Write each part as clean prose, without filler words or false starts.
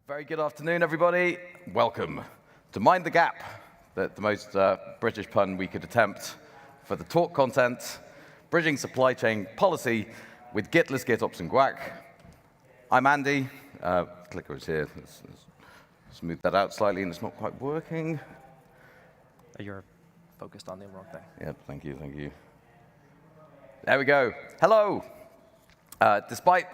Very good afternoon, everybody. Welcome to Mind the Gap, the most British pun we could attempt for the talk content, bridging supply chain policy with Git-less GitOps and GUAC. I'm Andy. Clicker is here. Let's smooth that out slightly, and it's not quite working. You're focused on the wrong thing. Yeah, thank you, thank you. There we go. Hello. Despite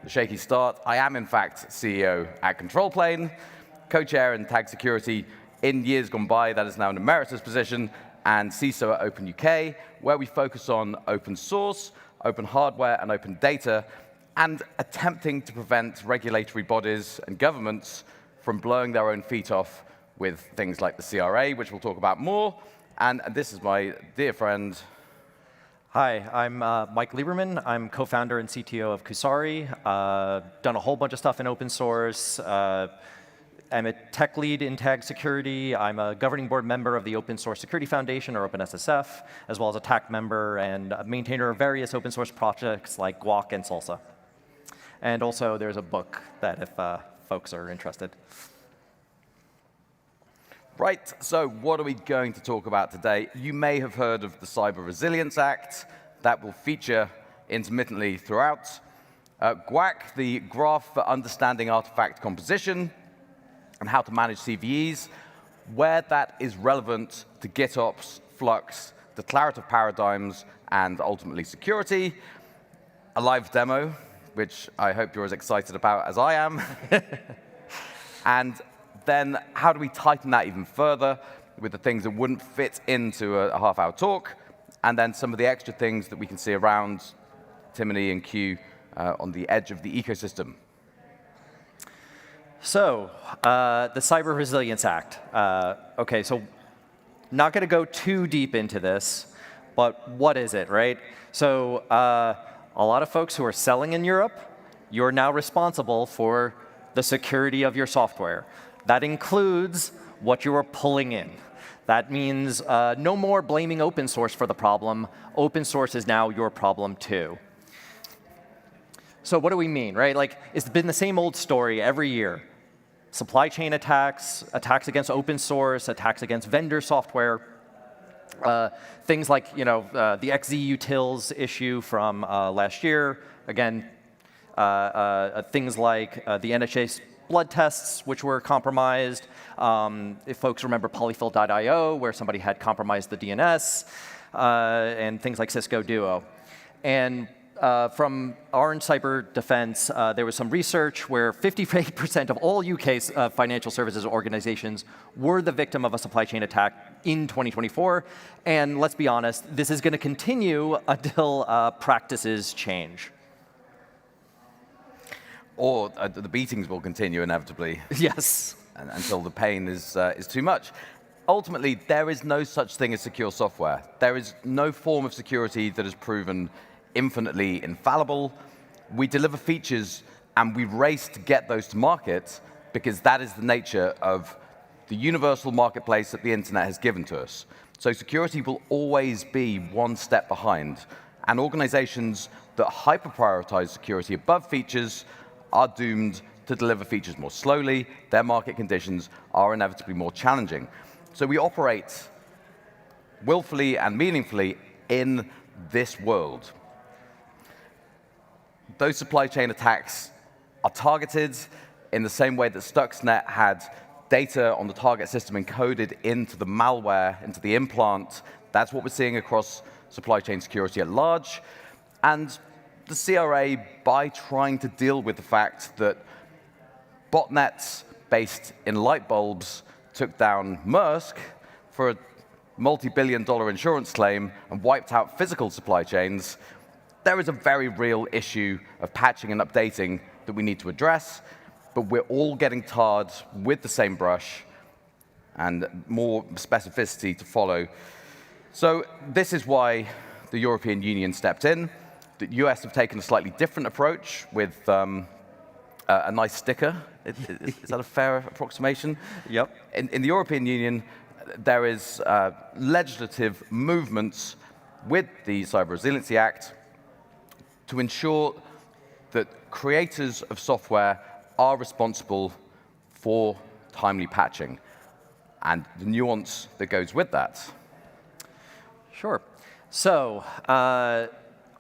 the shaky start, I am, in fact, CEO at ControlPlane, co-chair in tag security. In years gone by, that is now an emeritus position, and CISO at Open UK, where we focus on open source, open hardware, and open data, and attempting to prevent regulatory bodies and governments from blowing their own feet off with things like the CRA, which we'll talk about more. And this is my dear friend. Hi, I'm Mike Lieberman. I'm co-founder and CTO of Kusari. Done a whole bunch of stuff in open source. I'm a tech lead in tag security. I'm a governing board member of the Open Source Security Foundation, or OpenSSF, as well as a TAC member and a maintainer of various open source projects like GUAC and Salsa. And also, there's a book that if folks are interested. Right, so what are we going to talk about today? You may have heard of the Cyber Resilience Act. That will feature intermittently throughout. GUAC, the Graph for Understanding Artifact Composition, and how to manage CVEs, where that is relevant to GitOps, Flux, declarative paradigms, and ultimately security. A live demo, which I hope you're as excited about as I am. And then how do we tighten that even further with the things that wouldn't fit into a half-hour talk, and then some of the extra things that we can see around Timony and Q on the edge of the ecosystem. So, the Cyber Resilience Act. OK, so not going to go too deep into this, but what is it, right? So a lot of folks who are selling in Europe, you're now responsible for the security of your software. That includes what you are pulling in. That means no more blaming open source for the problem. Open source is now your problem, too. So what do we mean, right? Like, it's been the same old story every year. Supply chain attacks, attacks against open source, attacks against vendor software, things like the XZ utils issue from last year. Again, things like the NHS blood tests, which were compromised. If folks remember polyfill.io, where somebody had compromised the DNS, and things like Cisco Duo. And from Orange Cyber Defense, there was some research where 58% of all UK's financial services organizations were the victim of a supply chain attack in 2024. And let's be honest, this is going to continue until practices change. Or the beatings will continue inevitably. Yes. Until the pain is too much. Ultimately, there is no such thing as secure software. There is no form of security that is proven infinitely infallible. We deliver features, and we race to get those to market because that is the nature of the universal marketplace that the internet has given to us. So security will always be one step behind. And organizations that hyper-prioritize security above features are doomed to deliver features more slowly. Their market conditions are inevitably more challenging. So we operate willfully and meaningfully in this world. Those supply chain attacks are targeted in the same way that Stuxnet had data on the target system encoded into the malware, into the implant. That's what we're seeing across supply chain security at large. And the CRA, by trying to deal with the fact that botnets based in light bulbs took down Maersk for a multi-billion-dollar insurance claim and wiped out physical supply chains, there is a very real issue of patching and updating that we need to address, but we're all getting tarred with the same brush and more specificity to follow. So this is why the European Union stepped in. The US have taken a slightly different approach with a nice sticker. Is that a fair approximation? Yep. In the European Union, there is legislative movements with the Cyber Resiliency Act to ensure that creators of software are responsible for timely patching and the nuance that goes with that. Sure. So I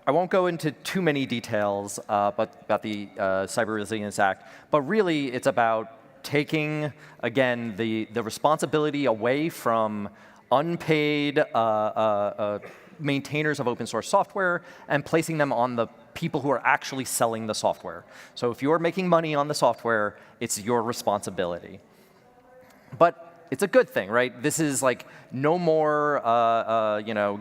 won't go into too many details about the Cyber Resilience Act, but really it's about taking, again, the responsibility away from unpaid maintainers of open source software and placing them on the people who are actually selling the software. So if you're making money on the software, it's your responsibility. But it's a good thing, right? This is like no more,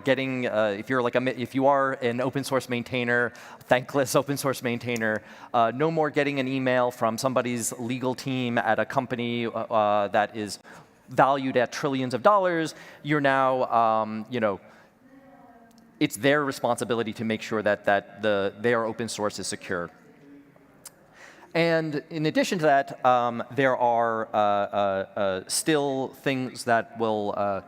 getting. If you are an open source maintainer, thankless open source maintainer, no more getting an email from somebody's legal team at a company that is valued at trillions of dollars. You're now, it's their responsibility to make sure that their open source is secure. And in addition to that, there are still things that will,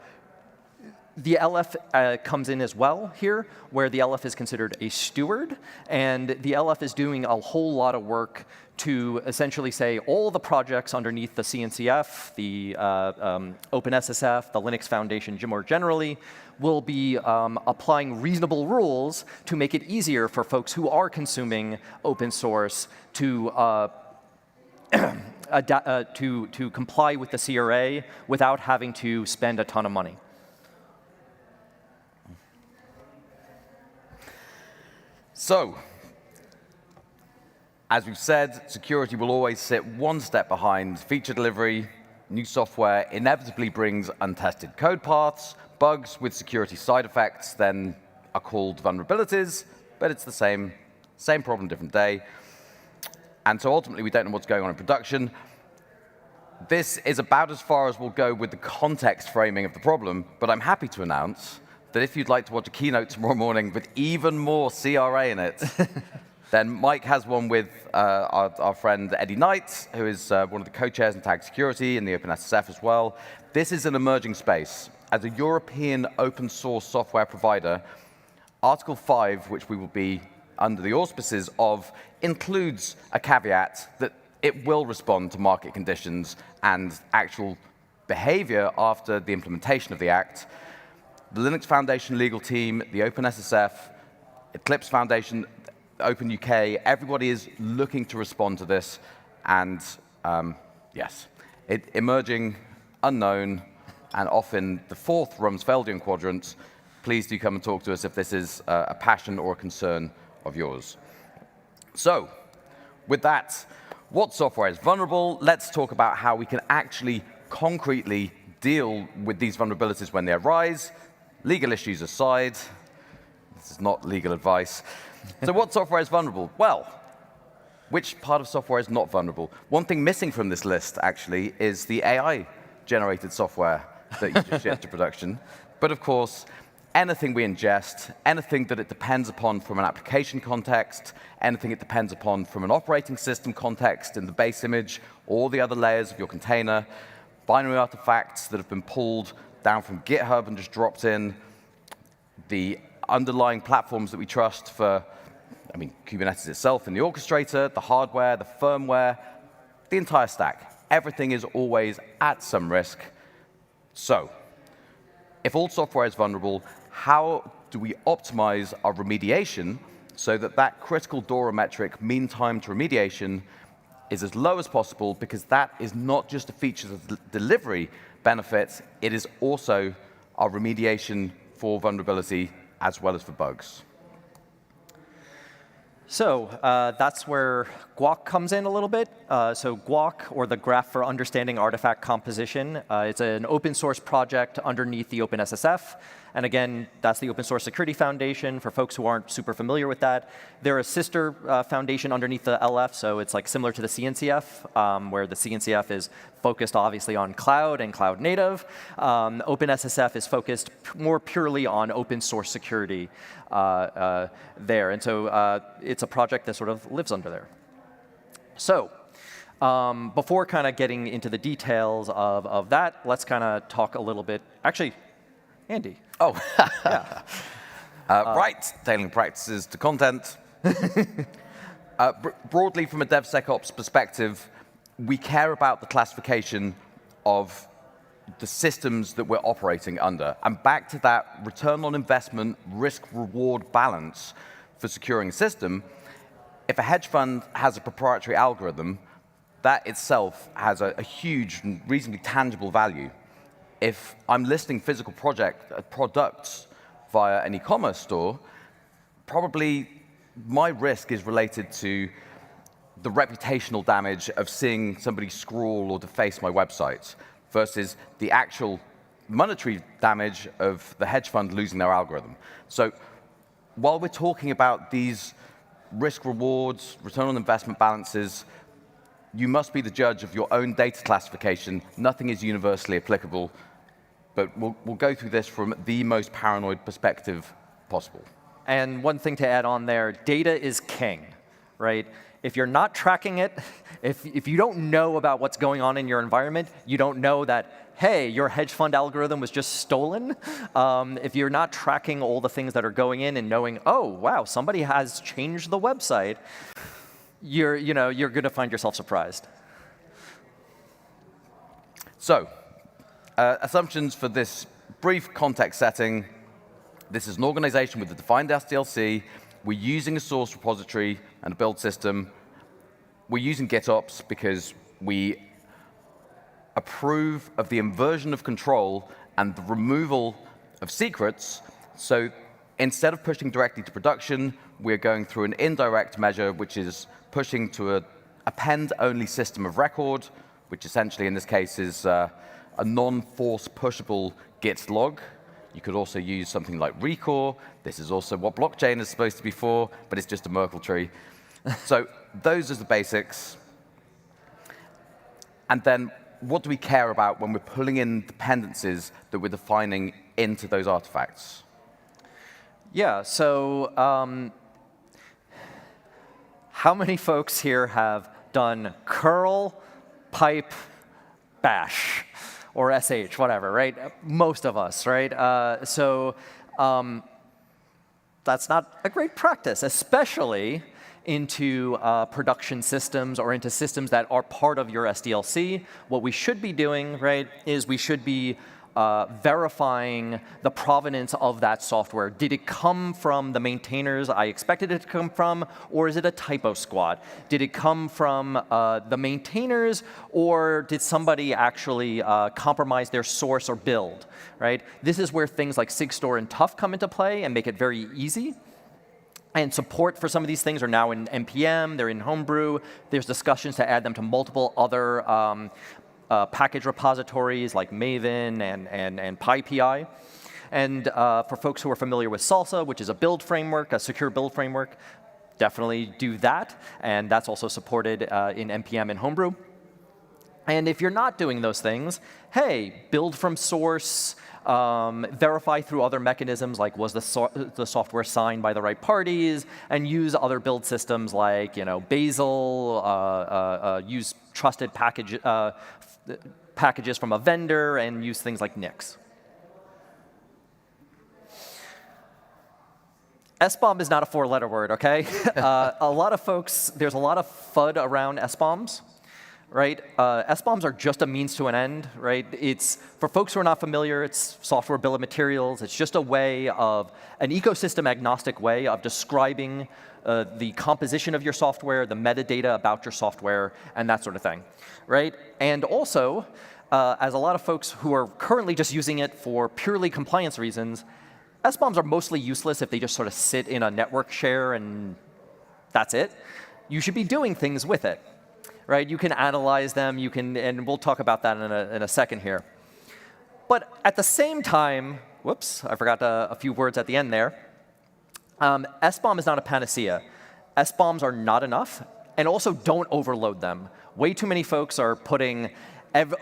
the LF comes in as well here, where the LF is considered a steward, and the LF is doing a whole lot of work to essentially say all the projects underneath the CNCF, the OpenSSF, the Linux Foundation more generally, will be applying reasonable rules to make it easier for folks who are consuming open source to to comply with the CRA without having to spend a ton of money. So, as we've said, security will always sit one step behind feature delivery. New software inevitably brings untested code paths. Bugs with security side effects then are called vulnerabilities, but it's the same problem, different day. And so ultimately, we don't know what's going on in production. This is about as far as we'll go with the context framing of the problem, but I'm happy to announce that if you'd like to watch a keynote tomorrow morning with even more CRA in it, then Mike has one with our friend Eddie Knight, who is one of the co-chairs in tag security in the OpenSSF as well. This is an emerging space. As a European open source software provider, Article 5, which we will be under the auspices of, includes a caveat that it will respond to market conditions and actual behavior after the implementation of the Act. The Linux Foundation legal team, the OpenSSF, Eclipse Foundation, Open UK, everybody is looking to respond to this. And yes, emerging, unknown, and often the fourth Rumsfeldian quadrant. Please do come and talk to us if this is a passion or a concern of yours. So, with that, what software is vulnerable? Let's talk about how we can actually concretely deal with these vulnerabilities when they arise. Legal issues aside, this is not legal advice. So what software is vulnerable? Well, which part of software is not vulnerable? One thing missing from this list, actually, is the AI-generated software that you just ship to production. But of course, anything we ingest, anything that it depends upon from an application context, anything it depends upon from an operating system context in the base image, all the other layers of your container, binary artifacts that have been pulled down from GitHub and just dropped in, the underlying platforms that we trust for, Kubernetes itself and the orchestrator, the hardware, the firmware, the entire stack. Everything is always at some risk. So, if all software is vulnerable, how do we optimize our remediation so that that critical DORA metric, mean time to remediation, is as low as possible, because that is not just a feature of delivery benefit, it is also our remediation for vulnerability as well as for bugs. So that's where GUAC comes in a little bit. So GUAC, or the Graph for Understanding Artifact Composition, it's an open source project underneath the OpenSSF. And again, that's the Open Source Security Foundation. For folks who aren't super familiar with that, they're a sister foundation underneath the LF, so it's like similar to the CNCF, where the CNCF is focused obviously on cloud and cloud native. OpenSSF is focused more purely on open source security there. And so it's a project that sort of lives under there. So before kind of getting into the details of that, let's kind of talk a little bit. Actually, Andy. Oh, yeah. Right, tailoring practices to content. Broadly, from a DevSecOps perspective, we care about the classification of the systems that we're operating under. And back to that return on investment, risk-reward balance for securing a system, if a hedge fund has a proprietary algorithm, that itself has a huge and reasonably tangible value. If I'm listing physical products via an e-commerce store, probably my risk is related to the reputational damage of seeing somebody scrawl or deface my website versus the actual monetary damage of the hedge fund losing their algorithm. So while we're talking about these risk rewards, return on investment balances, you must be the judge of your own data classification. Nothing is universally applicable, but we'll go through this from the most paranoid perspective possible. And one thing to add on there, data is king, right? If you're not tracking it, if you don't know about what's going on in your environment, you don't know that, hey, your hedge fund algorithm was just stolen. If you're not tracking all the things that are going in and knowing, oh, wow, somebody has changed the website, you're going to find yourself surprised. So, assumptions for this brief context setting. This is an organization with a defined SDLC. We're using a source repository and a build system. We're using GitOps because we approve of the inversion of control and the removal of secrets. So instead of pushing directly to production, we're going through an indirect measure, which is pushing to a append-only system of record, which essentially in this case is a non-force pushable Git log. You could also use something like Recor. This is also what blockchain is supposed to be for, but it's just a Merkle tree. So those are the basics. And then what do we care about when we're pulling in dependencies that we're defining into those artifacts? Yeah, so how many folks here have done curl, pipe, bash? Or sh, whatever, right? Most of us, right? That's not a great practice, especially into production systems or into systems that are part of your SDLC. What we should be doing, right, is we should be verifying the provenance of that software. Did it come from the maintainers I expected it to come from, or is it a typo squad? Did it come from the maintainers, or did somebody actually compromise their source or build, right? This is where things like Sigstore and Tough come into play and make it very easy. And support for some of these things are now in NPM, they're in Homebrew. There's discussions to add them to multiple other package repositories like Maven and PyPI. And for folks who are familiar with Salsa, which is a build framework, a secure build framework, definitely do that. And that's also supported in NPM and Homebrew. And if you're not doing those things, hey, build from source, verify through other mechanisms like was the software signed by the right parties, and use other build systems like Bazel, use trusted packages from a vendor, and use things like Nix. SBOM is not a four-letter word, okay? A lot of folks, there's a lot of FUD around SBOMs. Right? SBOMs are just a means to an end, right? It's, for folks who are not familiar, it's software bill of materials. It's just a way of, an ecosystem-agnostic way of describing the composition of your software, the metadata about your software, and that sort of thing, right? And also, as a lot of folks who are currently just using it for purely compliance reasons, SBOMs are mostly useless if they just sort of sit in a network share and that's it. You should be doing things with it. Right? You can analyze them, you can, and we'll talk about that in a second here. But at the same time, whoops, I forgot a few words at the end there. SBOM is not a panacea. SBOMs are not enough, and also don't overload them. Way too many folks are putting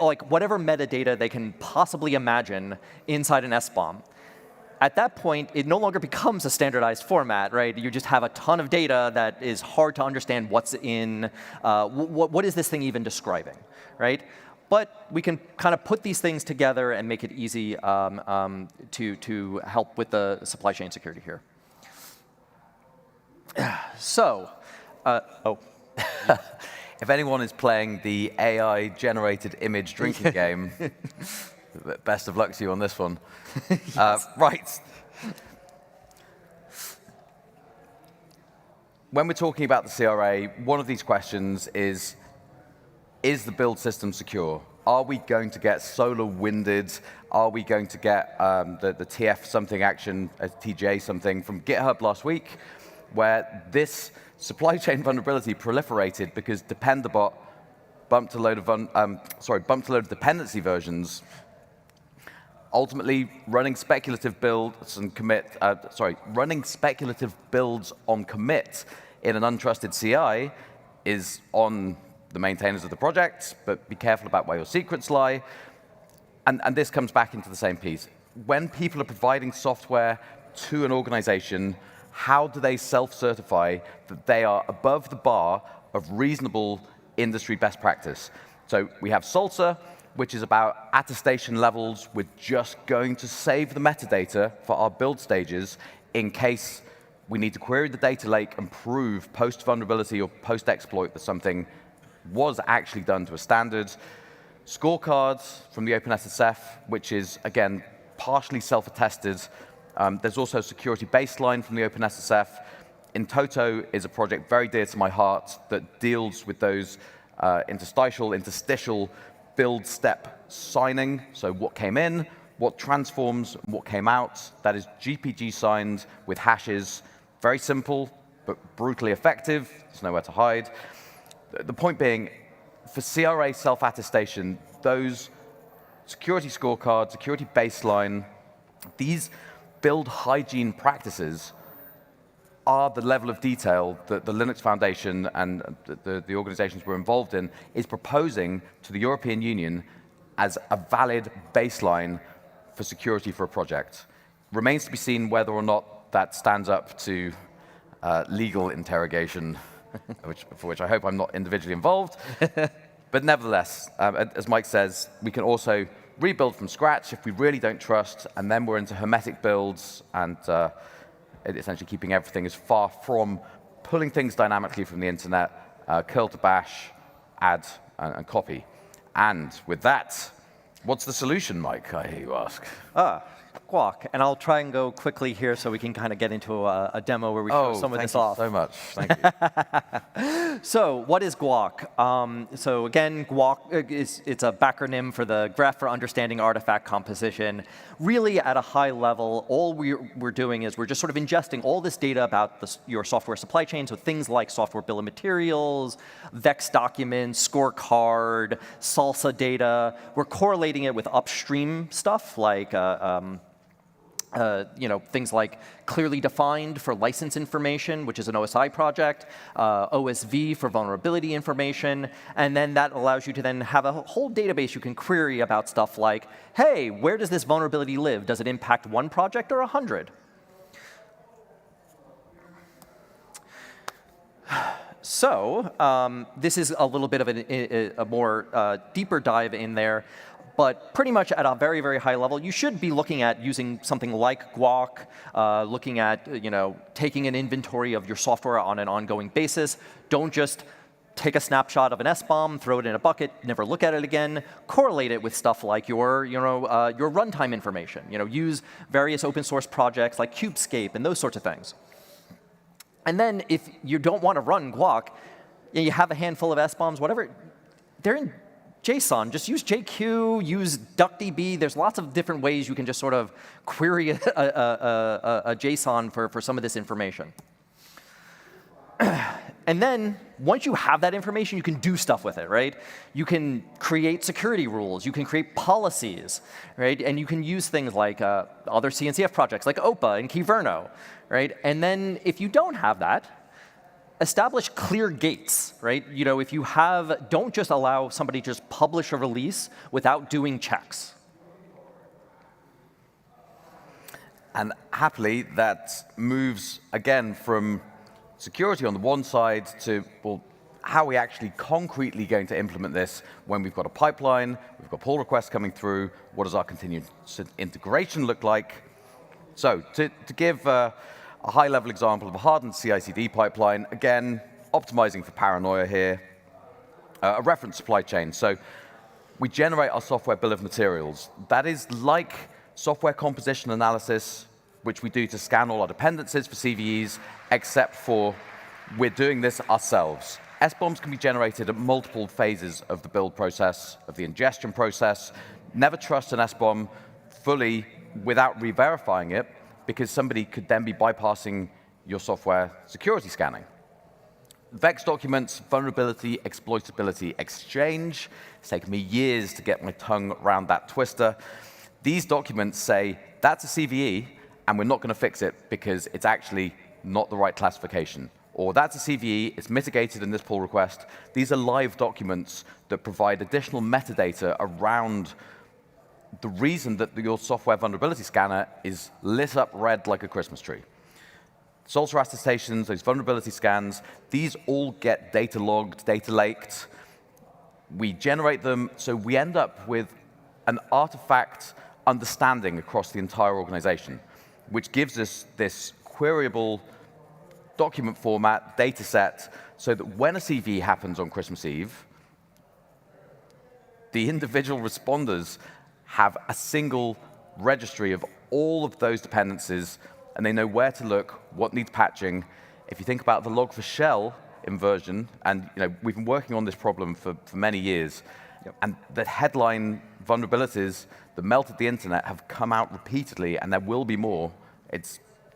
like whatever metadata they can possibly imagine inside an SBOM. At that point, it no longer becomes a standardized format, right? You just have a ton of data that is hard to understand what's in, what is this thing even describing, right? But we can kind of put these things together and make it easy to help with the supply chain security here. So, If anyone is playing the AI-generated image drinking game, best of luck to you on this one. Yes. Right. When we're talking about the CRA, one of these questions is the build system secure? Are we going to get solar winded? Are we going to get the TF something action, TJ something from GitHub last week, where this supply chain vulnerability proliferated because Dependabot bumped a load of dependency versions, ultimately running speculative builds and running speculative builds on commit in an untrusted CI is on the maintainers of the project, but be careful about where your secrets lie. And this comes back into the same piece. When people are providing software to an organization, how do they self-certify that they are above the bar of reasonable industry best practice? So we have SALSA, which is about attestation levels. We're just going to save the metadata for our build stages in case we need to query the data lake and prove post-vulnerability or post-exploit that something was actually done to a standard. Scorecards from the OpenSSF, which is, again, partially self-attested. There's also security baseline from the OpenSSF. In Toto is a project very dear to my heart that deals with those interstitial build step signing. So what came in, what transforms, what came out. That is GPG signed with hashes. Very simple, but brutally effective. There's nowhere to hide. The point being, for CRA self-attestation, those security scorecard, security baseline, these build hygiene practices are the level of detail that the Linux Foundation and the organizations we're involved in is proposing to the European Union as a valid baseline for security for a project. Remains to be seen whether or not that stands up to legal interrogation, for which I hope I'm not individually involved. But nevertheless, as Mike says, we can also rebuild from scratch if we really don't trust, and then we're into hermetic builds and essentially keeping everything as far from pulling things dynamically from the internet, curl to bash, add, and copy. And with that, what's the solution, Mike, I hear you ask? GUAC, and I'll try and go quickly here so we can kind of get into a demo where we show some of this off. Oh, thank you so much. Thank you. So what is GUAC? So again, GUAC it's a backronym for the Graph for Understanding Artifact Composition. Really, at a high level, all we're doing is we're just sort of ingesting all this data about your software supply chain, so things like software bill of materials, VEX documents, scorecard, SALSA data. We're correlating it with upstream stuff like things like clearly defined for license information, which is an OSI project, OSV for vulnerability information, and then that allows you to then have a whole database you can query about stuff like, hey, where does this vulnerability live? Does it impact one project or 100? So this is a little bit of a more deeper dive in there. But pretty much at a very, very high level, you should be looking at using something like GUAC, looking at taking an inventory of your software on an ongoing basis. Don't just take a snapshot of an SBOM, throw it in a bucket, never look at it again. Correlate it with stuff like your runtime information. Use various open source projects like Kubescape and those sorts of things. And then if you don't want to run GUAC, you have a handful of SBOMs, whatever, they're in JSON. Just use JQ, use DuckDB. There's lots of different ways you can just sort of query a JSON for some of this information. And then once you have that information, you can do stuff with it, right? You can create security rules. You can create policies, right? And you can use things like other CNCF projects like OPA and Kyverno, right? And then if you don't have that, establish clear gates, right? If you have, don't just allow somebody to just publish a release without doing checks. And happily, that moves, again, from security on the one side to, well, how are we actually concretely going to implement this when we've got a pipeline, we've got pull requests coming through, what does our continued integration look like? So to give a high-level example of a hardened CI/CD pipeline, again, optimizing for paranoia here. a reference supply chain. So we generate our software bill of materials. That is like software composition analysis, which we do to scan all our dependencies for CVEs, except for we're doing this ourselves. SBOMs can be generated at multiple phases of the build process, of the ingestion process. Never trust an SBOM fully without re-verifying it, because somebody could then be bypassing your software security scanning. Vex documents, vulnerability, exploitability, exchange. It's taken me years to get my tongue around that twister. These documents say, that's a CVE, and we're not going to fix it because it's actually not the right classification. Or that's a CVE, it's mitigated in this pull request. These are live documents that provide additional metadata around the reason that your software vulnerability scanner is lit up red like a Christmas tree. Salter attestations, those vulnerability scans, these all get data logged, data laked. We generate them, so we end up with an artifact understanding across the entire organization, which gives us this queryable document format, data set, so that when a CV happens on Christmas Eve, the individual responders have a single registry of all of those dependencies, and they know where to look, what needs patching. If you think about the log4shell inversion, and we've been working on this problem for many years, and the headline vulnerabilities that melted the internet have come out repeatedly, and there will be more.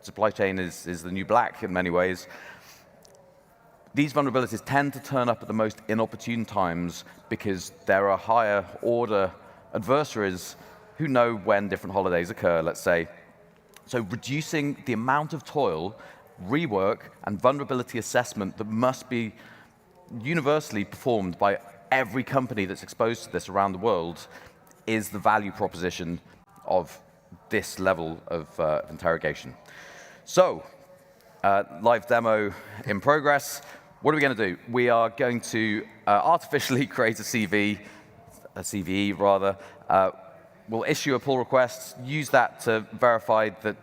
Supply chain is the new black in many ways. These vulnerabilities tend to turn up at the most inopportune times because there are higher order adversaries who know when different holidays occur, let's say. So reducing the amount of toil, rework, and vulnerability assessment that must be universally performed by every company that's exposed to this around the world is the value proposition of this level of interrogation. So, live demo in progress. What are we going to do? We are going to artificially create a CVE rather. We'll issue a pull request, use that to verify that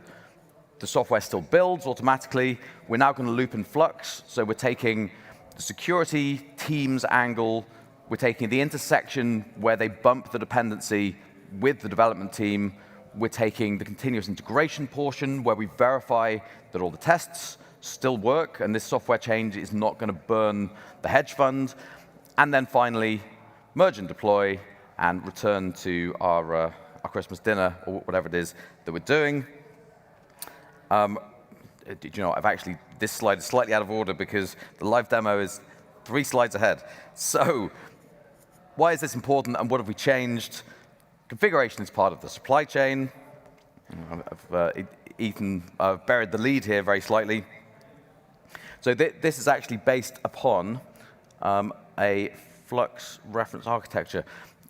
the software still builds automatically. We're now going to loop in Flux, so we're taking the security team's angle, we're taking the intersection where they bump the dependency with the development team, we're taking the continuous integration portion where we verify that all the tests still work and this software change is not going to burn the hedge fund, and then finally merge and deploy and return to our Christmas dinner or whatever it is that we're doing. This slide is slightly out of order because the live demo is 3 slides ahead. So why is this important and what have we changed? Configuration is part of the supply chain. I've buried the lead here very slightly. So this is actually based upon a Flux reference architecture.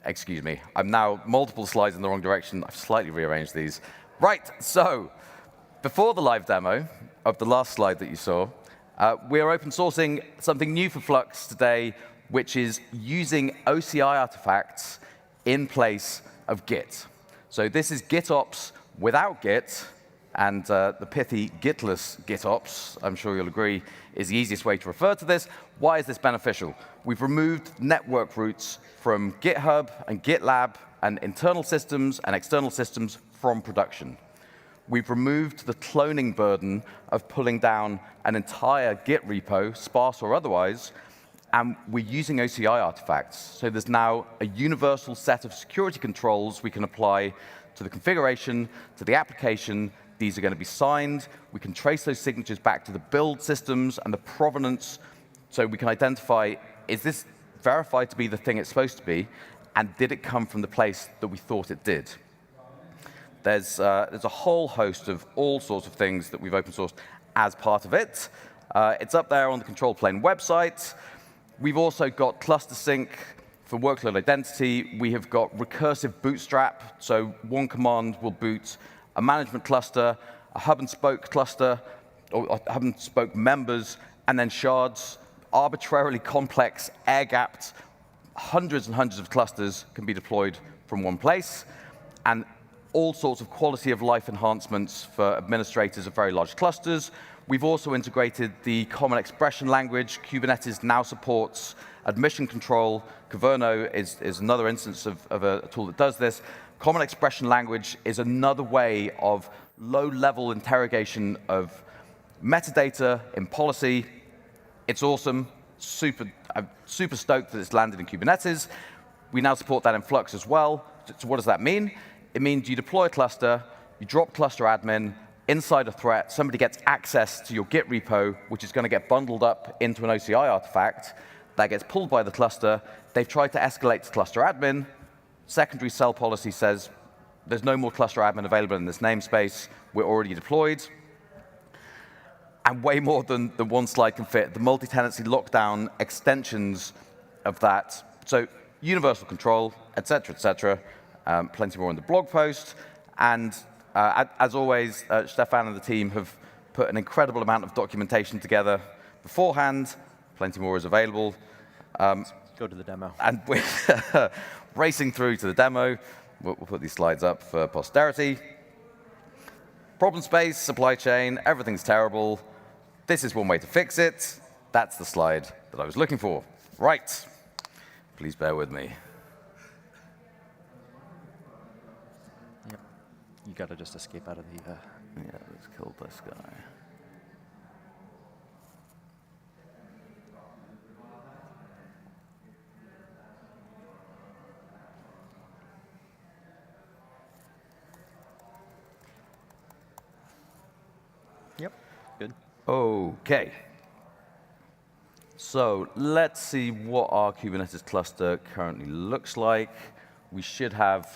Excuse me, I'm now multiple slides in the wrong direction. I've slightly rearranged these. Right, so before the live demo of the last slide that you saw, we are open sourcing something new for Flux today, which is using OCI artifacts in place of Git. So this is GitOps without Git, and the pithy Git-less GitOps, I'm sure you'll agree, is the easiest way to refer to this. Why is this beneficial? We've removed network routes from GitHub and GitLab and internal systems and external systems from production. We've removed the cloning burden of pulling down an entire Git repo, sparse or otherwise, and we're using OCI artifacts. So there's now a universal set of security controls we can apply to the configuration, to the application. These are going to be signed. We can trace those signatures back to the build systems and the provenance, so we can identify, is this verified to be the thing it's supposed to be, and did it come from the place that we thought it did? There's a whole host of all sorts of things that we've open sourced as part of it. It's up there on the ControlPlane website. We've also got cluster sync for workload identity. We have got recursive bootstrap, so one command will boot a management cluster, a hub and spoke cluster, or hub and spoke members, and then shards, arbitrarily complex, air-gapped, hundreds and hundreds of clusters can be deployed from one place, and all sorts of quality of life enhancements for administrators of very large clusters. We've also integrated the common expression language. Kubernetes now supports admission control. Kyverno is another instance of a tool that does this. Common expression language is another way of low-level interrogation of metadata in policy. It's awesome. I'm super stoked that it's landed in Kubernetes. We now support that in Flux as well. So what does that mean? It means you deploy a cluster, you drop cluster admin, inside a threat, somebody gets access to your Git repo, which is going to get bundled up into an OCI artifact. That gets pulled by the cluster. They've tried to escalate to cluster admin. Secondary cell policy says there's no more cluster admin available in this namespace. We're already deployed. And way more than one slide can fit, the multi-tenancy lockdown extensions of that. So universal control, et cetera, plenty more in the blog post. And as always, Stefan and the team have put an incredible amount of documentation together beforehand. Plenty more is available. Go to the demo. And we're racing through to the demo. We'll put these slides up for posterity. Problem space, supply chain, everything's terrible. This is one way to fix it. That's the slide that I was looking for. Right. Please bear with me. Yep. You got to just escape out of the... Yeah, let's kill this guy. Yep. Good. OK. So let's see what our Kubernetes cluster currently looks like. We should have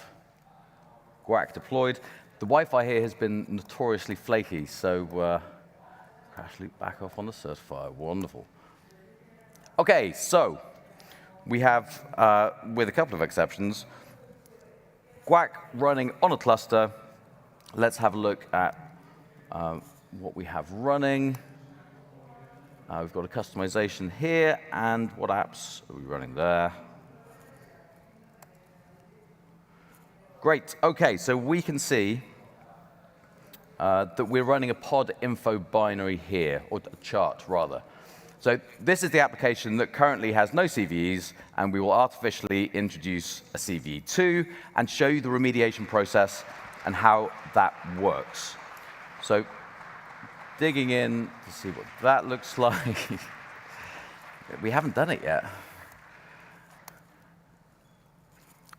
GUAC deployed. The Wi-Fi here has been notoriously flaky, so crash loop back off on the certifier. Wonderful. OK, so we have, with a couple of exceptions, GUAC running on a cluster. Let's have a look at what we have running. We've got a customization here, and what apps are we running there? Great. OK, so we can see that we're running a pod info binary here, or a chart, rather. So this is the application that currently has no CVEs, and we will artificially introduce a CVE2 and show you the remediation process and how that works. So digging in to see what that looks like. We haven't done it yet.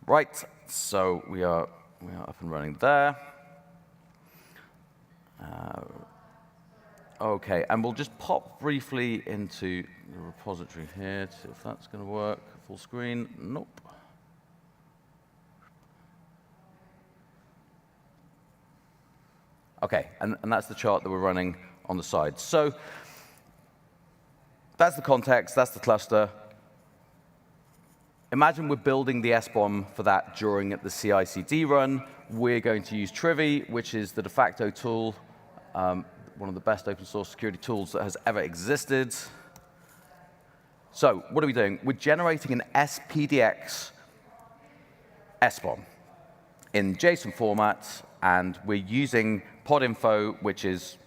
Right, so we are up and running there. OK, and we'll just pop briefly into the repository here to see if that's going to work. Full screen. Nope. OK, and that's the chart that we're running on the side. So that's the context, that's the cluster. Imagine we're building the SBOM for that during the CI/CD run. We're going to use Trivy, which is the de facto tool, one of the best open source security tools that has ever existed. So what are we doing? We're generating an SPDX SBOM in JSON format, and we're using pod info, which is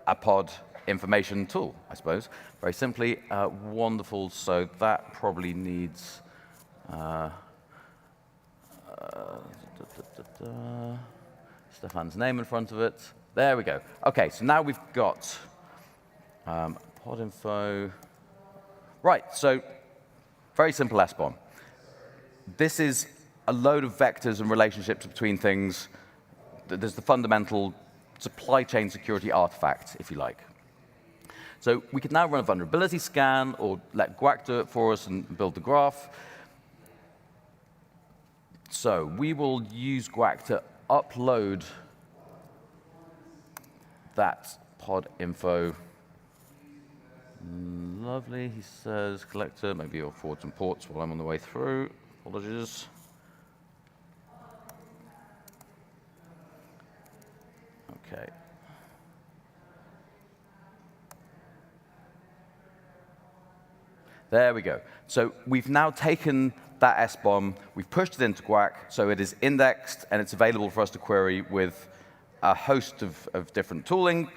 a pod information tool, I suppose. Very simply, wonderful. So that probably needs Stefan's name in front of it. There we go. OK, so now we've got pod info. Right, so very simple SBOM. This is a load of vectors and relationships between things. There's the fundamental supply chain security artifact, if you like. So we could now run a vulnerability scan or let GUAC do it for us and build the graph. So we will use GUAC to upload that pod info. Lovely, he says, collector, maybe you'll forward some ports while I'm on the way through. Apologies. OK. There we go. So we've now taken that SBOM, we've pushed it into GUAC, so it is indexed, and it's available for us to query with a host of different tooling.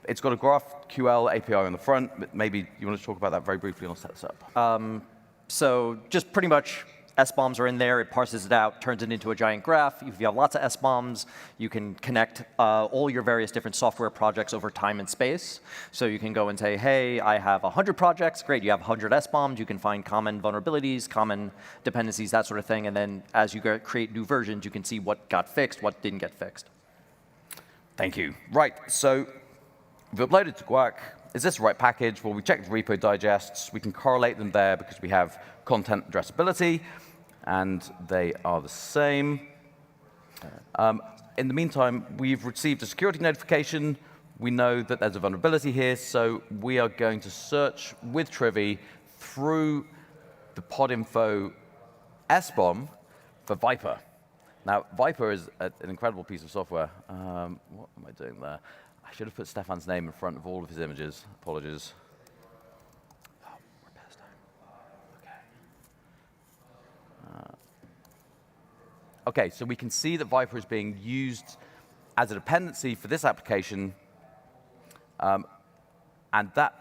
It's got a GraphQL API on the front. But maybe you want to talk about that very briefly, and I'll set this up. So just pretty much SBOMs are in there. It parses it out, turns it into a giant graph. If you have lots of SBOMs, you can connect all your various different software projects over time and space. So you can go and say, hey, I have 100 projects. Great, you have 100 SBOMs. You can find common vulnerabilities, common dependencies, that sort of thing. And then as you create new versions, you can see what got fixed, what didn't get fixed. Thank you. Right, so we've uploaded to GUAC. Is this the right package? Well, we checked the repo digests. We can correlate them there because we have content addressability, and they are the same. In the meantime, we've received a security notification. We know that there's a vulnerability here, so we are going to search with Trivy through the podinfo SBOM for Viper. Now, Viper is an incredible piece of software. What am I doing there? I should have put Stefan's name in front of all of his images. Apologies. Oh, we're past time. OK. OK, so we can see that Viper is being used as a dependency for this application. And that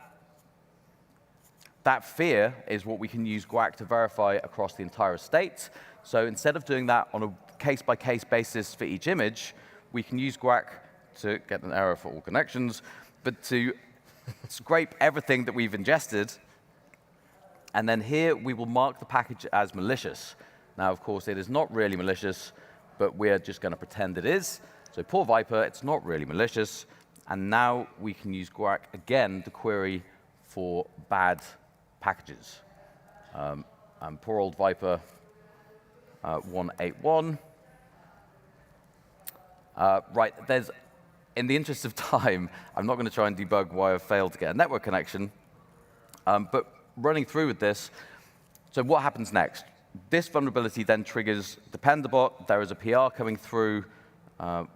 fear is what we can use GUAC to verify across the entire estate. So instead of doing that on a case-by-case basis for each image, we can use GUAC to get an error for all connections, but to scrape everything that we've ingested. And then here, we will mark the package as malicious. Now, of course, it is not really malicious, but we're just going to pretend it is. So poor Viper, it's not really malicious. And now we can use GUAC again to query for bad packages. And poor old Viper 181. Right, in the interest of time, I'm not going to try and debug why I've failed to get a network connection. But running through with this, so what happens next? This vulnerability then triggers Dependabot. There is a PR coming through,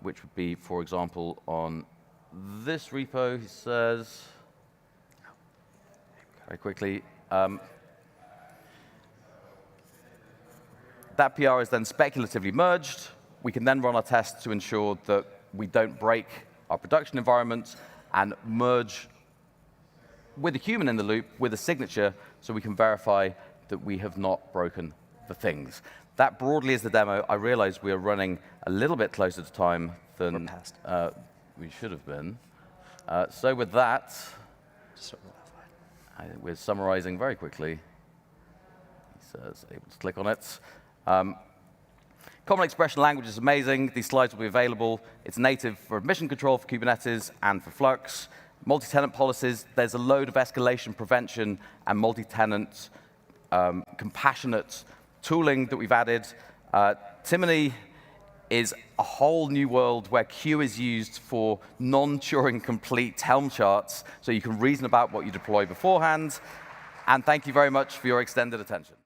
which would be, for example, on this repo, he says, very quickly. That PR is then speculatively merged. We can then run our tests to ensure that we don't break our production environment and merge with a human in the loop with a signature so we can verify that we have not broken the things. That broadly is the demo. I realize we are running a little bit closer to time than we should have been. So with that, we're summarizing very quickly. He says, able to click on it. Common expression language is amazing. These slides will be available. It's native for admission control for Kubernetes and for Flux. Multi-tenant policies, there's a load of escalation prevention and multi-tenant compassionate tooling that we've added. Timony is a whole new world where Q is used for non-Turing complete Helm charts, so you can reason about what you deploy beforehand. And thank you very much for your extended attention.